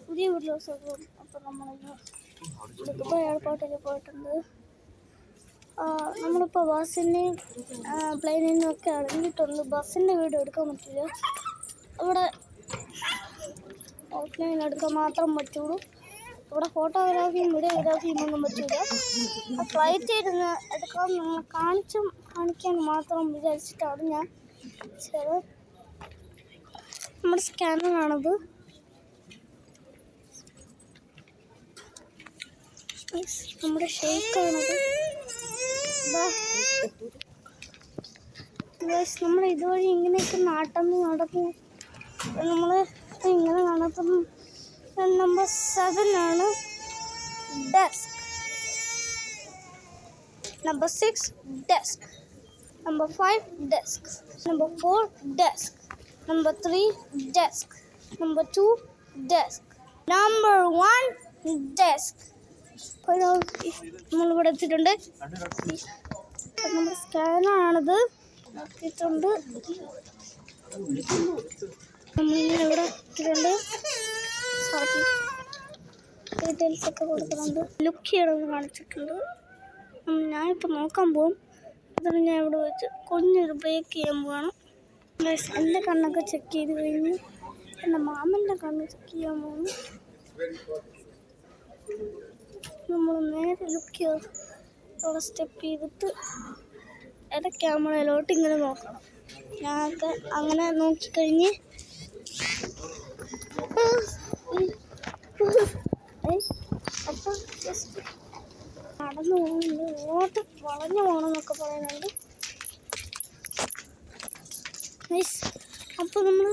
പുതിയ വീട്ടിലോട്ട് അപ്പം ദുബായ് എയർപോർട്ടിൽ പോയിട്ടുണ്ട്. നമ്മളിപ്പോൾ ബസ്സിൻ്റെയും പ്ലെയിനിൽ നിന്നൊക്കെ ഇറങ്ങിയിട്ടുണ്ട്. ബസ്സിൻ്റെ വീഡിയോ എടുക്കാൻ പറ്റില്ല, ഇവിടെ ഓഫ്ലൈൻ എടുക്കാൻ മാത്രം പറ്റുള്ളൂ. ഇവിടെ ഫോട്ടോഗ്രാഫിയും വീഡിയോഗ്രാഫിയും ഒന്നും പറ്റില്ല. ഫ്ലൈറ്റ് ഇരുന്ന് എടുക്കാൻ കാണിക്കാൻ മാത്രം വിചാരിച്ചിട്ടാണ് ഞാൻ ചെയ്തത്. നമ്മുടെ സ്കാനറാണത്. നമ്മുടെ ഷേക്കാണത്. നമ്മൾ ഇതുവഴി ഇങ്ങനെയൊക്കെ നടന്നു നമ്മൾ ഇങ്ങനെ നടത്തുന്നു. നമ്പർ 7 ആണ് desk. Number 6 desk. Number 5 desk. Number 4 desk. Number 3 desk. Number 2 desk. Number 1 desk. നമ്മളിവിടെ എത്തിയിട്ടുണ്ട്. നമ്മുടെ സ്കാനറാണിത്. എത്തിയിട്ടുണ്ട്. നമ്മളിങ്ങനെ ഇവിടെ എത്തിയിട്ടുണ്ട്. ഡീറ്റെയിൽസ് ഒക്കെ കൊടുക്കുന്നുണ്ട്. ലുക്ക് ചെയ്യണമെന്ന് കാണിച്ചിട്ടുണ്ട്. ഞാനിപ്പോൾ നോക്കാൻ പോകും. അതിന് ഞാൻ ഇവിടെ വെച്ച് കുഞ്ഞൊരു ബ്രേക്ക് ചെയ്യാൻ പോവാണ്. എൻ്റെ കണ്ണൊക്കെ ചെക്ക് ചെയ്ത് കഴിഞ്ഞ് എൻ്റെ മാമൻ്റെ കണ്ണ് ചെക്ക് ചെയ്യാൻ പോകുന്നു. നമ്മൾ നേരെ ലുക്ക് ചെയ്ത് അവിടെ സ്റ്റെപ്പ് ചെയ്തിട്ട് എൻ്റെ ക്യാമറയിലോട്ട് ഇങ്ങനെ നോക്കണം. ഞാനൊക്കെ അങ്ങനെ നോക്കിക്കഴിഞ്ഞ് അപ്പം ജസ്റ്റ് നടന്നു പോകുന്നുണ്ട്. ഇങ്ങോട്ട് വളഞ്ഞു പോകണമെന്നൊക്കെ പറയുന്നുണ്ട്. അപ്പോൾ നമ്മൾ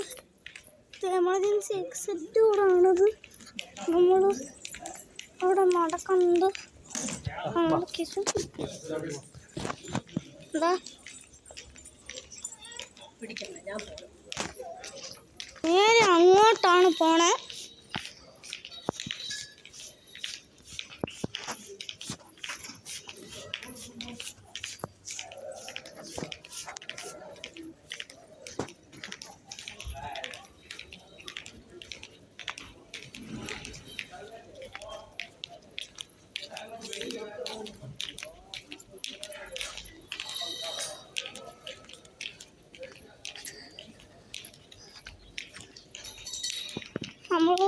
എമർജൻസി എക്സിറ്റ് കൂടാണത്. നമ്മൾ അവിടെ നടക്കുന്നുണ്ട്. നേരെ അങ്ങോട്ടാണ് പോണേ. നമ്മൾ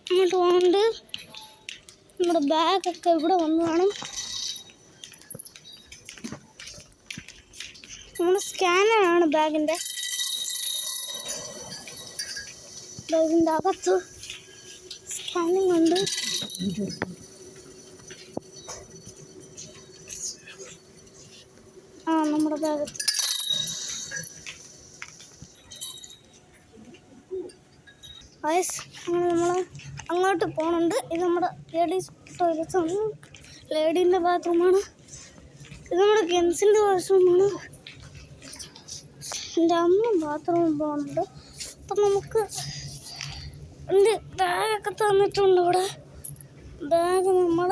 അങ്ങോട്ട് പോകുന്നുണ്ട്. നമ്മുടെ ബാഗൊക്കെ ഇവിടെ വന്ന് കാണും. നമ്മുടെ സ്കാനറാണ് ബാഗിൻ്റെ അകത്ത് സ്കാനിങ് ഉണ്ട്. നമ്മുടെ ബാഗത്ത് അങ്ങനെ നമ്മൾ അങ്ങോട്ട് പോകുന്നുണ്ട്. ഇത് നമ്മുടെ ലേഡീസ് ടോയ്ലറ്റാണ്, ലേഡീൻ്റെ ബാത്റൂമാണ്. ഇത് നമ്മുടെ ജെൻസിൻ്റെ വാഷ്റൂമാണ്. എൻ്റെ അമ്മ ബാത്റൂമിൽ പോകുന്നുണ്ട്. അപ്പം നമുക്ക് എൻ്റെ ബാഗൊക്കെ തന്നിട്ടുണ്ട്. ഇവിടെ ബാഗ് നമ്മൾ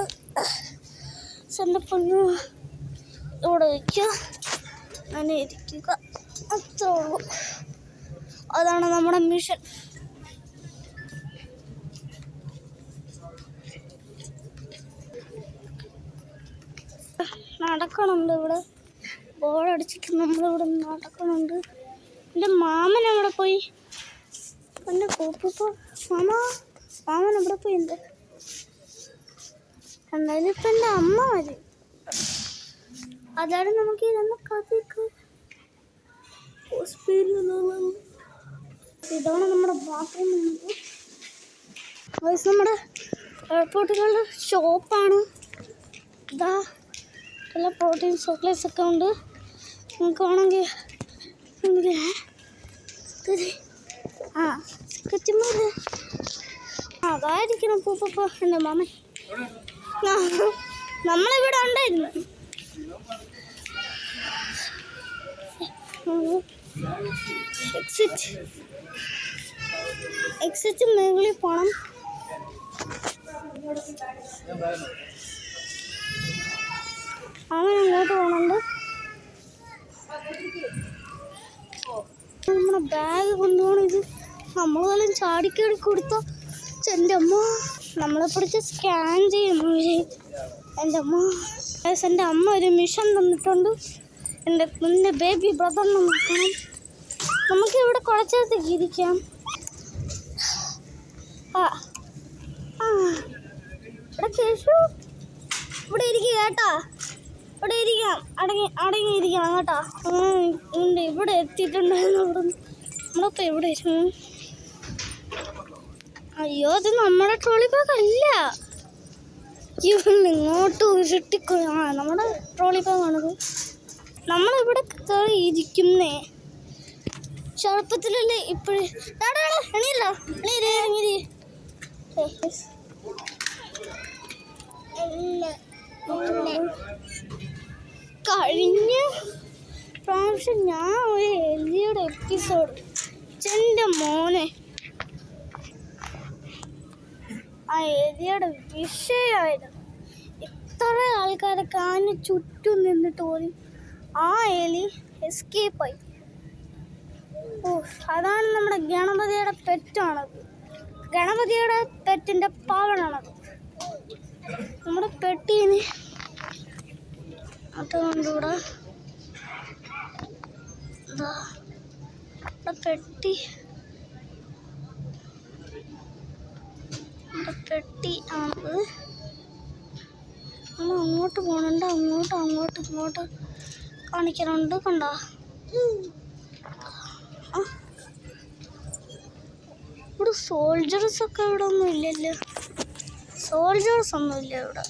എൻ്റെ പൊന്നു ഇവിടെ വയ്ക്കുക, അങ്ങനെ ഇരിക്കുക, അത്രേ ഉള്ളൂ. അതാണ് നമ്മുടെ മിഷൻ. നടക്കണുണ്ട്. ഇവിടെ ബോർഡടിച്ചിട്ട് നമ്മളിവിടെ നടക്കണുണ്ട്. എൻ്റെ മാമൻ എവിടെ പോയി? എൻ്റെ മാമൻ എവിടെ പോയി? എന്തായാലും ഇപ്പം എൻ്റെ അമ്മ മതി. അതാണ് നമുക്ക് ഇതൊന്ന് കഥയ്ക്ക് ഹോസ്പിറ്റലിൽ. ഇതാണ് നമ്മുടെ ബാത്റൂം. നമ്മുടെ എയർപോർട്ടുകളുടെ ഷോപ്പാണ്. ഇതാ എല്ലാ പ്രോട്ടീൻ ചോക്ലേറ്റ്സ് ഒക്കെ ഉണ്ട്. നമുക്ക് വേണമെങ്കിൽ അതായിരിക്കണം പൂപ്പ എൻ്റെ മാമൻ. നമ്മളിവിടെ ഉണ്ടായിരുന്നു. എക്സിറ്റ് മേഖലയിൽ പോകണം. അവൻ അങ്ങോട്ട് പോകുന്നുണ്ട്. നമ്മുടെ ബാഗ് കൊണ്ടുപോകണം. ഇത് നമ്മൾ പോലും ചാടിക്കേടി കൊടുത്താൽ എൻ്റെ അമ്മ നമ്മളെ പിടിച്ച് സ്കാൻ ചെയ്യുന്നു. എൻ്റെ അമ്മ എൻ്റെ അമ്മ ഒരു മിഷൻ തന്നിട്ടുണ്ട്. എൻ്റെ ബേബി ബ്രദറിനെ നോക്കണം. നമുക്ക് ഇവിടെ കുറച്ചേരത്തേക്ക് ഇരിക്കാം. ഇവിടെ കേശു ഇവിടെ ഇരിക്കുക കേട്ടാ. ഇവിടെ ഇരിക്കാം. അടങ്ങിയിരിക്കണം കേട്ടാ. ഇവിടെ എത്തിയിട്ടുണ്ടായിരുന്നു. നമ്മളിപ്പോൾ എവിടെ ഇരുന്നു? അയ്യോ, അത് നമ്മുടെ ട്രോളി ബാഗ് അല്ല. ഇങ്ങോട്ട് ഉരുട്ടിക്കോ. നമ്മുടെ ട്രോളി ബാഗാണത്. നമ്മളിവിടെ കയറി ഇരിക്കുന്നേ. ചെറുപ്പത്തിലല്ലേ ഇപ്പോഴും എണീല്ല. കഴിഞ്ഞ പ്രാവശ്യം ഞാൻ ഒരു എലിയുടെ എപ്പിസോഡ് എൻ്റെ മോനെ ആ എലിയുടെ വിഷയമായിരുന്നു. ഇത്ര ആൾക്കാരൊക്കെ അതിന് ചുറ്റും നിന്നിട്ട് പോലും ആ എലി എസ്കേപ്പായി. അതാണ് നമ്മുടെ ഗണപതിയുടെ പെറ്റാണത്. ഗണപതിയുടെ പെറ്റിൻ്റെ പാവനാണത്. നമ്മുടെ പെട്ടീന് അതുകൊണ്ടിവിടെ പെട്ടി പെട്ടി ആണത്. നമ്മൾ അങ്ങോട്ട് പോകണുണ്ട്. അങ്ങോട്ട് കാണിക്കാനുണ്ട്. കണ്ടോ? ഇവിടെ സോൾജേഴ്സൊക്കെ ഇവിടെ ഒന്നും ഇല്ലല്ലോ. സോൾജേഴ്സ് ഒന്നുമില്ല ഇവിടെ.